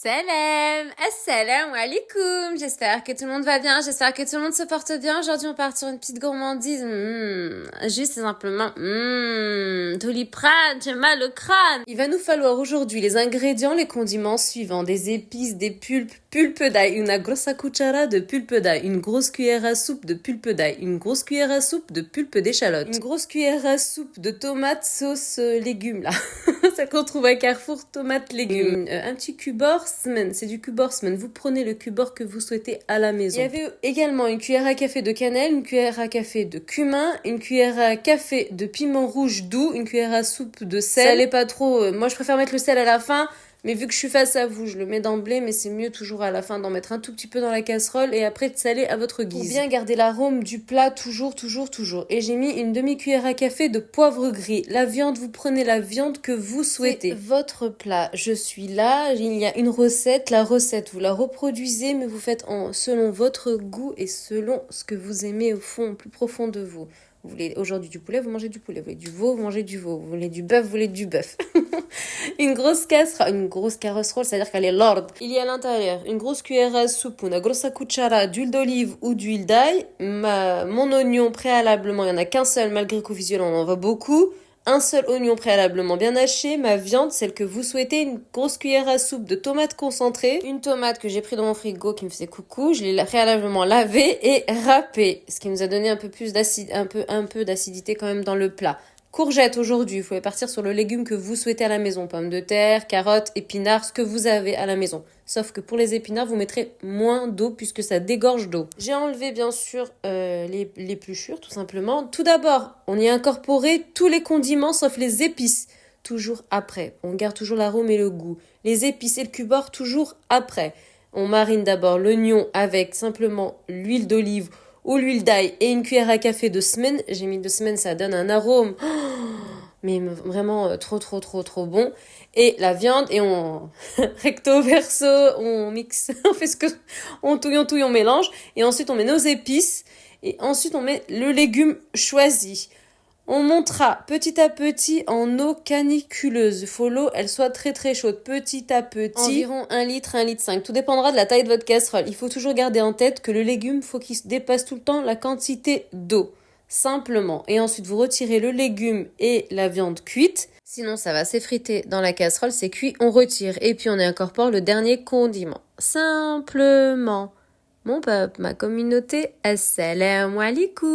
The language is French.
Salam, assalamu alaikum. J'espère que tout le monde va bien, j'espère que tout le monde se porte bien. Aujourd'hui, on part sur une petite gourmandise. Juste et simplement, Doliprane, j'ai mal au crâne. Il va nous falloir aujourd'hui les ingrédients, les condiments suivants: des épices, des pulpes, pulpe d'ail, una grossa cuchara de pulpe d'ail, une grosse cuillère à soupe de pulpe d'ail, une grosse cuillère à soupe de pulpe d'échalote, une grosse cuillère à soupe de tomates sauce légumes là. Celle qu'on trouve à Carrefour, tomates légumes. Un petit cubor semaine, c'est du cubor semaine. Vous prenez le cubor que vous souhaitez à la maison. Il y avait également une cuillère à café de cannelle, une cuillère à café de cumin, une cuillère à café de piment rouge doux, une cuillère à soupe de sel. Salez pas trop, moi je préfère mettre le sel à la fin. Mais vu que je suis face à vous, je le mets d'emblée, mais c'est mieux toujours à la fin d'en mettre un tout petit peu dans la casserole et après de saler à votre guise. Pour bien garder l'arôme du plat, toujours. Et j'ai mis une demi-cuillère à café de poivre gris. La viande, vous prenez la viande que vous souhaitez. C'est votre plat. Je suis là, il y a une recette. La recette, vous la reproduisez, mais vous faites selon votre goût et selon ce que vous aimez au fond, au plus profond de vous. Vous voulez aujourd'hui du poulet, vous mangez du poulet. Vous voulez du veau, vous mangez du veau. Vous voulez du bœuf, vous voulez du bœuf. Une grosse casserole, c'est-à-dire qu'elle est lourde. Il y a à l'intérieur une grosse cuillère à soupe, una grossa cuchara d'huile d'olive ou d'huile d'ail. Mon oignon préalablement, il n'y en a qu'un seul, malgré qu'au visuel on en voit beaucoup. Un seul oignon préalablement bien haché, ma viande, celle que vous souhaitez, une grosse cuillère à soupe de tomates concentrées, une tomate que j'ai pris dans mon frigo qui me faisait coucou, je l'ai préalablement lavée et râpée, ce qui nous a donné un peu plus d'acide, un peu d'acidité quand même dans le plat. Courgettes aujourd'hui, vous pouvez partir sur le légume que vous souhaitez à la maison, pommes de terre, carottes, épinards, ce que vous avez à la maison. Sauf que pour les épinards, vous mettrez moins d'eau puisque ça dégorge d'eau. J'ai enlevé bien sûr les l'épluchure tout simplement. Tout d'abord, on y a incorporé tous les condiments sauf les épices. Toujours après, on garde toujours l'arôme et le goût. Les épices et le cubord toujours après. On marine d'abord l'oignon avec simplement l'huile d'olive ou l'huile d'ail et une cuillère à café de semaine. J'ai mis de semaine, ça donne un arôme, mais vraiment trop bon. Et la viande, et on recto verso, on mixe, on fait on touille, on mélange. Et ensuite on met nos épices. Et ensuite on met le légume choisi. On montera petit à petit en eau caniculeuse. Il faut l'eau, elle soit très chaude. Petit à petit. Environ 1 litre, 1,5 litre. Tout dépendra de la taille de votre casserole. Il faut toujours garder en tête que le légume, faut qu'il dépasse tout le temps la quantité d'eau. Simplement. Et ensuite, vous retirez le légume et la viande cuite. Sinon, ça va s'effriter dans la casserole. C'est cuit, on retire. Et puis, on y incorpore le dernier condiment. Simplement. Mon peuple, ma communauté, assalamu alaikum.